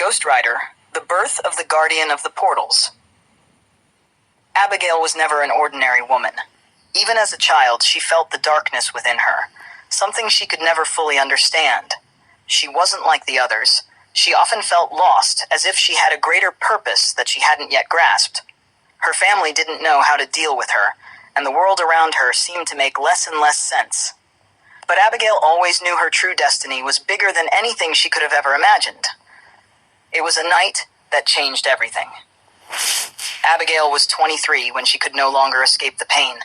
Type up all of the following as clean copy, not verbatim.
Ghost Rider, the birth of the Guardian of the Portals. Abigail was never an ordinary woman. Even as a child, she felt the darkness within her, something she could never fully understand. She wasn't like the others. She often felt lost, as if she had a greater purpose that she hadn't yet grasped. Her family didn't know how to deal with her, and the world around her seemed to make less and less sense. But Abigail always knew her true destiny was bigger than anything she could have ever imagined. It was a night that changed everything. Abigail was 23 when she could no longer escape the pain.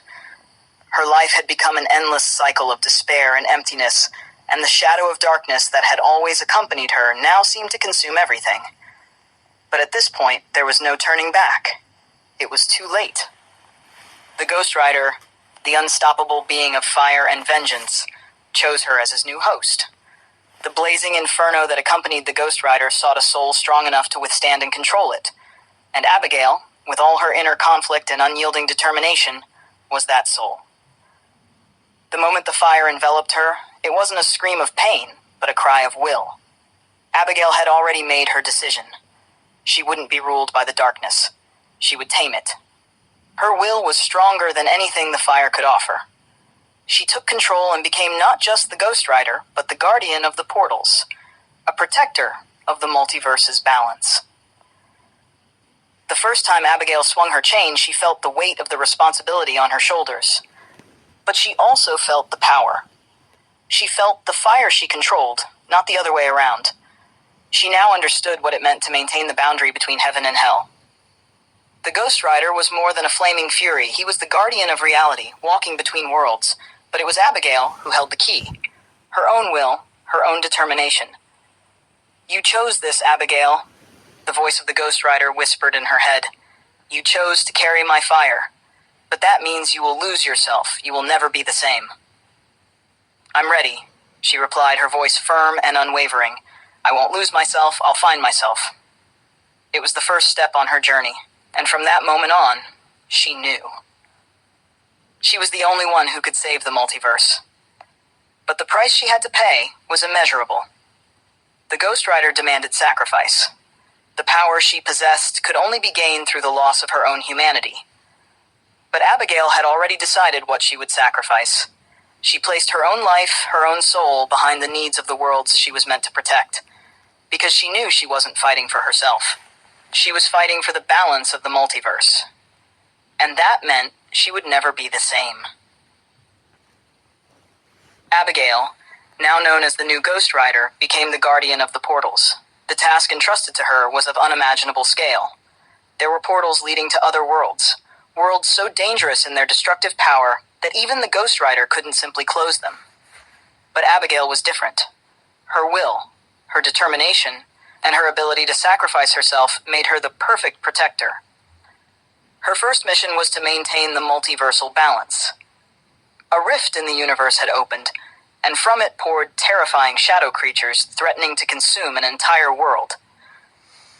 Her life had become an endless cycle of despair and emptiness, and the shadow of darkness that had always accompanied her now seemed to consume everything. But at this point, there was no turning back. It was too late. The Ghost Rider, the unstoppable being of fire and vengeance, chose her as his new host. The blazing inferno that accompanied the Ghost Rider sought a soul strong enough to withstand and control it. And Abigail, with all her inner conflict and unyielding determination, was that soul. The moment the fire enveloped her, it wasn't a scream of pain, but a cry of will. Abigail had already made her decision. She wouldn't be ruled by the darkness. She would tame it. Her will was stronger than anything the fire could offer. She took control and became not just the Ghost Rider, but the Guardian of the Portals, a protector of the multiverse's balance. The first time Abigail swung her chain, she felt the weight of the responsibility on her shoulders. But she also felt the power. She felt the fire she controlled, not the other way around. She now understood what it meant to maintain the boundary between heaven and hell. The Ghost Rider was more than a flaming fury. He was the guardian of reality, walking between worlds. But it was Abigail who held the key. Her own will, her own determination. "You chose this, Abigail," the voice of the Ghost Rider whispered in her head. "You chose to carry my fire. But that means you will lose yourself. You will never be the same." "I'm ready," she replied, her voice firm and unwavering. "I won't lose myself. I'll find myself." It was the first step on her journey, and from that moment on, she knew. She was the only one who could save the multiverse. But the price she had to pay was immeasurable. The Ghost Rider demanded sacrifice. The power she possessed could only be gained through the loss of her own humanity. But Abigail had already decided what she would sacrifice. She placed her own life, her own soul, behind the needs of the worlds she was meant to protect. Because she knew she wasn't fighting for herself. She was fighting for the balance of the multiverse. And that meant she would never be the same. Abigail, now known as the new Ghost Rider, became the guardian of the portals. The task entrusted to her was of unimaginable scale. There were portals leading to other worlds so dangerous in their destructive power that even the Ghost Rider couldn't simply close them. But Abigail was different. Her will, her determination, and her ability to sacrifice herself made her the perfect protector. Her first mission was to maintain the multiversal balance. A rift in the universe had opened, and from it poured terrifying shadow creatures threatening to consume an entire world.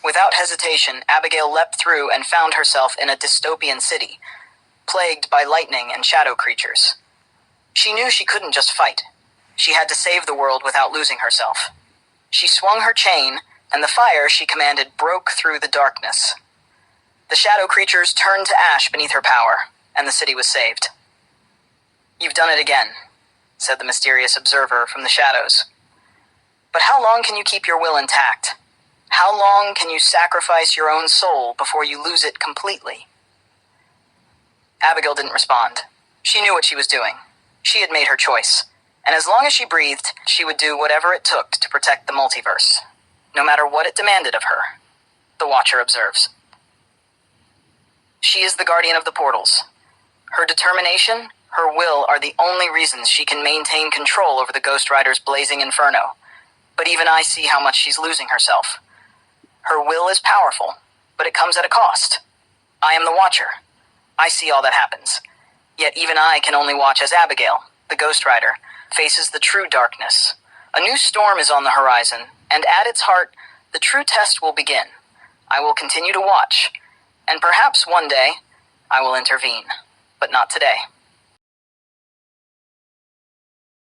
Without hesitation, Abigail leapt through and found herself in a dystopian city, plagued by lightning and shadow creatures. She knew she couldn't just fight. She had to save the world without losing herself. She swung her chain, and the fire she commanded broke through the darkness. The shadow creatures turned to ash beneath her power, and the city was saved. "You've done it again," said the mysterious observer from the shadows. "But how long can you keep your will intact? How long can you sacrifice your own soul before you lose it completely?" Abigail didn't respond. She knew what she was doing. She had made her choice, and as long as she breathed, she would do whatever it took to protect the multiverse, no matter what it demanded of her. The Watcher observes. She is the guardian of the portals. Her determination, her will are the only reasons she can maintain control over the Ghost Rider's blazing inferno. But even I see how much she's losing herself. Her will is powerful, but it comes at a cost. I am the Watcher. I see all that happens. Yet even I can only watch as Abigail, the Ghost Rider, faces the true darkness. A new storm is on the horizon, and at its heart, the true test will begin. I will continue to watch, and perhaps one day, I will intervene, but not today.